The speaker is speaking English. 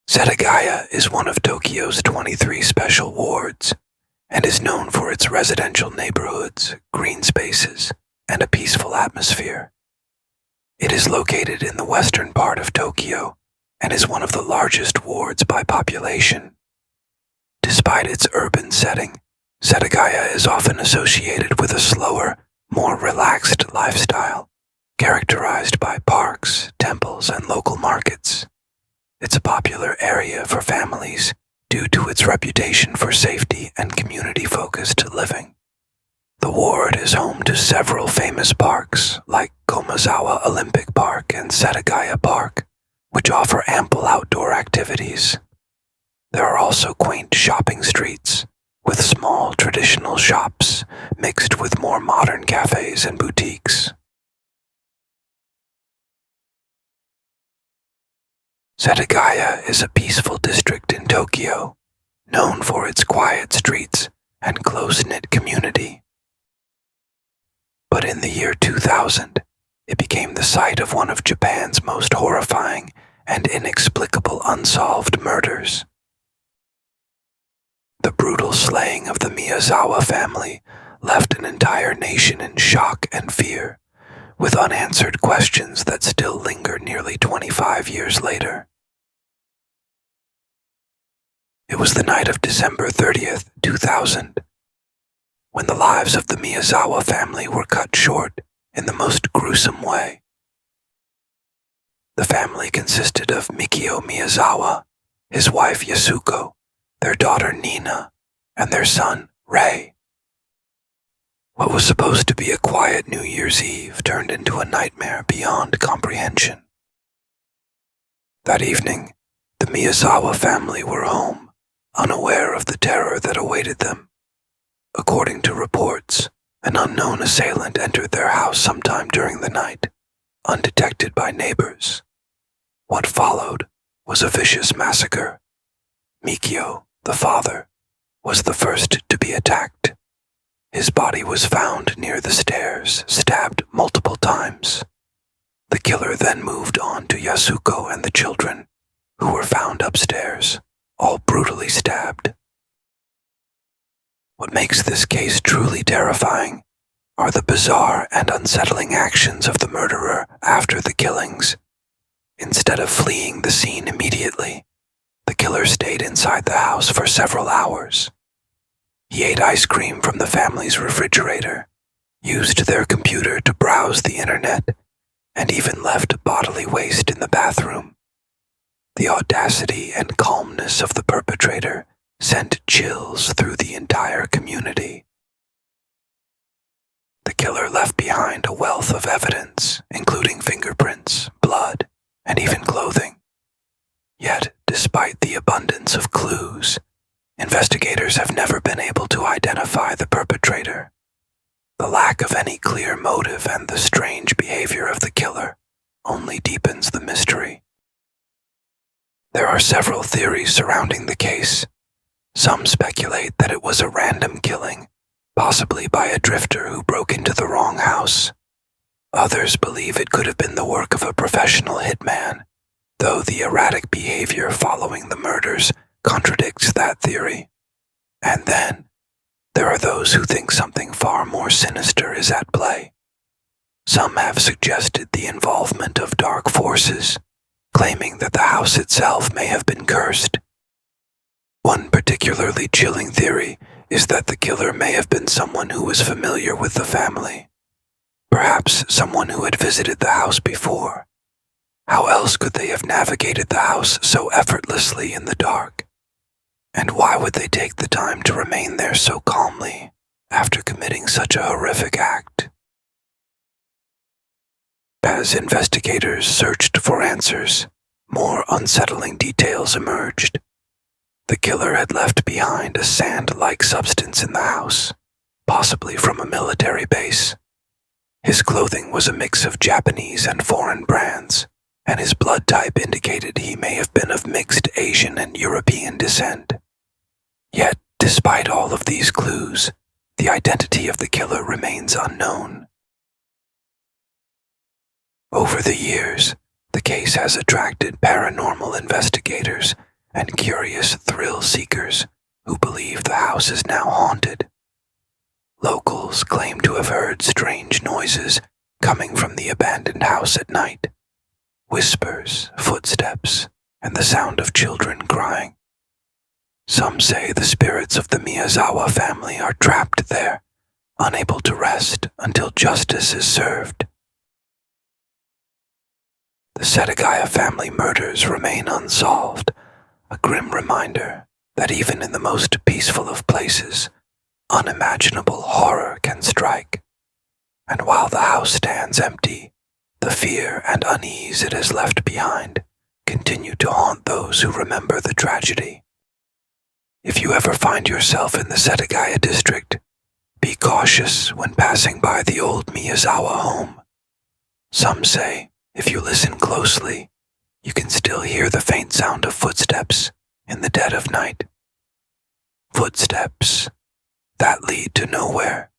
Setagaya is one of Tokyo's 23 special wards and is known for its residential neighborhoods, green spaces, and a peaceful atmosphere. It is located in the western part of Tokyo and is one of the largest wards by population. Despite its urban setting, Setagaya is often associated with a slower, more relaxed lifestyle, characterized by parks, temples, and local markets. It's a popular area for families due to its reputation for safety and community-focused living. The ward is home to several famous parks like Komazawa Olympic Park and Setagaya Park, which offer ample outdoor activities. There are also quaint shopping streets with small traditional shops mixed with more modern cafes and boutiques. Setagaya is a peaceful district in Tokyo, known for its quiet streets and close-knit community. But in the year 2000, it became the site of one of Japan's most horrifying and inexplicable unsolved murders. The brutal slaying of the Miyazawa family left an entire nation in shock and fear, with unanswered questions that still linger nearly 25 years later. It was the night of December 30th, 2000, when the lives of the Miyazawa family were cut short in the most gruesome way. The family consisted of Mikio Miyazawa, his wife Yasuko, their daughter Nina, and their son Rei. What was supposed to be a quiet New Year's Eve turned into a nightmare beyond comprehension. That evening, the Miyazawa family were home, unaware of the terror that awaited them. According to reports, an unknown assailant entered their house sometime during the night, undetected by neighbors. What followed was a vicious massacre. Mikio, the father, was the first to be attacked. His body was found near the stairs, stabbed multiple times. The killer then moved on to Yasuko and the children, who were found upstairs, all brutally stabbed. What makes this case truly terrifying are the bizarre and unsettling actions of the murderer after the killings. Instead of fleeing the scene immediately, the killer stayed inside the house for several hours. He ate ice cream from the family's refrigerator, used their computer to browse the internet, and even left bodily waste in the bathroom. The audacity and calmness of the perpetrator sent chills through the entire community. The killer left behind a wealth of evidence, including fingerprints, blood, and even clothing. Yet, despite the abundance of clues, investigators have never been able to identify the perpetrator. The lack of any clear motive and the strange behavior of the killer only deepens the mystery. There are several theories surrounding the case. Some speculate that it was a random killing, possibly by a drifter who broke into the wrong house. Others believe it could have been the work of a professional hitman, though the erratic behavior following the murders contradicts that theory. And then, there are those who think something far more sinister is at play. Some have suggested the involvement of dark forces, claiming that the house itself may have been cursed. One particularly chilling theory is that the killer may have been someone who was familiar with the family. Perhaps someone who had visited the house before. How else could they have navigated the house so effortlessly in the dark? And why would they take the time to remain there so calmly after committing such a horrific act? As investigators searched for answers, more unsettling details emerged. The killer had left behind a sand-like substance in the house, possibly from a military base. His clothing was a mix of Japanese and foreign brands, and his blood type indicated he may have been of mixed Asian and European descent. Yet, despite all of these clues, the identity of the killer remains unknown. Over the years, the case has attracted paranormal investigators and curious thrill seekers who believe the house is now haunted. Locals claim to have heard strange noises coming from the abandoned house at night. Whispers, footsteps, and the sound of children crying. Some say the spirits of the Miyazawa family are trapped there, unable to rest until justice is served. The Setagaya family murders remain unsolved, a grim reminder that even in the most peaceful of places, unimaginable horror can strike. And while the house stands empty, the fear and unease it has left behind continue to haunt those who remember the tragedy. If you ever find yourself in the Setagaya district, be cautious when passing by the old Miyazawa home. Some say, if you listen closely, you can still hear the faint sound of footsteps in the dead of night. Footsteps that lead to nowhere.